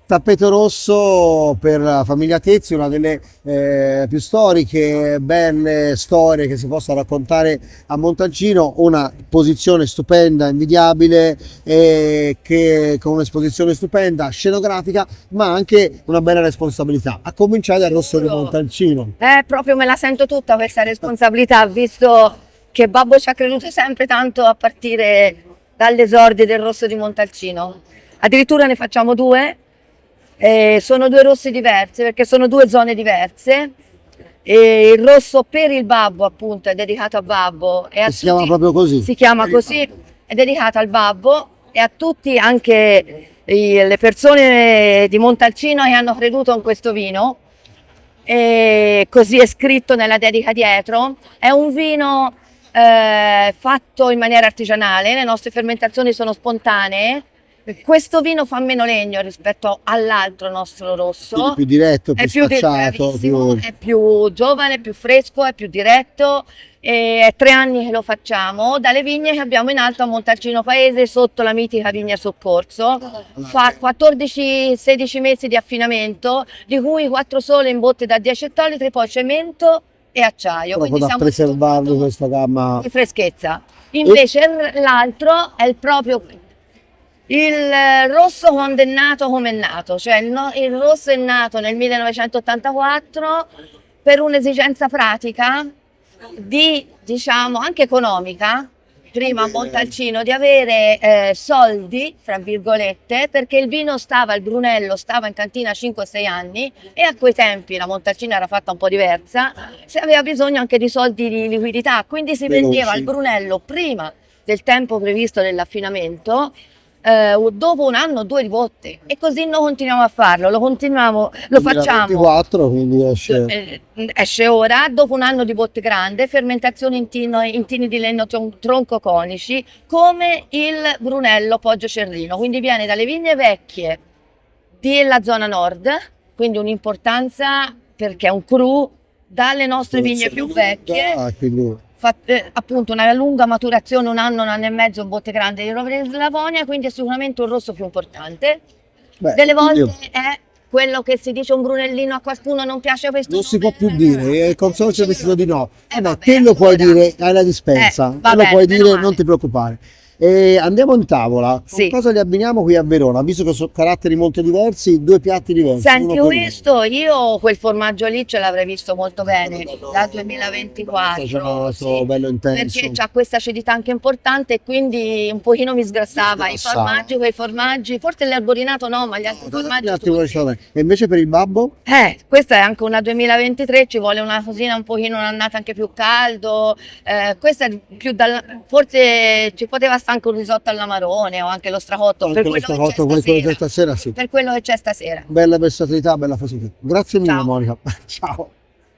Tappeto rosso per la famiglia Tezzi, una delle più storiche, belle storie che si possa raccontare a Montalcino, una posizione stupenda, invidiabile, con un'esposizione stupenda, scenografica, ma anche una bella responsabilità, a cominciare dal rosso di Montalcino. Proprio me la sento tutta questa responsabilità, visto che Babbo ci ha creduto sempre tanto a partire dall'esordio del rosso di Montalcino. Addirittura ne facciamo due. Sono due rossi diversi perché sono due zone diverse. Il rosso per il babbo, appunto, è dedicato a Babbo e Si chiama proprio così? Si chiama così, è dedicato al Babbo e a tutti, anche le persone di Montalcino che hanno creduto in questo vino. E così è scritto nella dedica dietro. È un vino fatto in maniera artigianale, le nostre fermentazioni sono spontanee. Questo vino fa meno legno rispetto all'altro nostro rosso. Quindi più diretto, più spacciato, è più giovane, più fresco, è più diretto. È 3 anni che lo facciamo dalle vigne che abbiamo in alto a Montalcino Paese, sotto la mitica vigna Soccorso. Fa 14-16 mesi di affinamento, di cui 4 sole in botte da 10 ettolitri, poi cemento e acciaio. proprio da preservarlo questa gamma di freschezza. Invece l'altro è il rosso condennato come è nato, cioè il rosso è nato nel 1984 per un'esigenza pratica diciamo anche economica, prima a Montalcino, di avere soldi, fra virgolette, perché il Brunello stava in cantina 5-6 anni e a quei tempi la Montalcino era fatta un po' diversa, si aveva bisogno anche di soldi di liquidità, quindi si vendeva il Brunello prima del tempo previsto dell'affinamento, dopo 1 anno o 2 di botte, e così noi continuiamo a farlo, lo facciamo 24, quindi esce ora, dopo 1 anno di botte grande, fermentazione in tini di legno troncoconici, come il Brunello Poggio Cerrino, quindi viene dalle vigne vecchie della zona nord, quindi un'importanza perché è un cru, dalle nostre vigne più vecchie. Appunto una lunga maturazione, 1 anno, 1 anno e mezzo in botte grandi di Rovere di Slavonia, quindi è sicuramente un rosso più importante. Delle volte è quello che si dice un Brunellino, a qualcuno non piace questo non nome, si può più dire, il consorzio ha deciso di no. Vabbè, te lo puoi allora, dire, hai la dispensa, va te lo bene, puoi meno dire, male. non ti preoccupare. Andiamo in tavola. Sì. Cosa li abbiniamo qui a Verona? Visto che sono caratteri molto diversi, 2 piatti diversi. Senti, questo io quel formaggio lì ce l'avrei visto molto bene dal 2024, sì, bello intenso. perché c'ha questa acidità anche importante e quindi un pochino mi sgrassava. Quei formaggi, forse l'erborinato no, ma gli altri formaggi E invece per il babbo? Questa è anche una 2023, ci vuole una cosina un pochino, un'annata anche più caldo. Questa è più forse ci poteva stare anche un risotto all'amarone o anche lo stracotto, Anche per lo quello stracotto, che c'è stasera, sì. Per quello che c'è stasera. Bella versatilità, bella facilità. Grazie mille, Ciao. Monica. Ciao.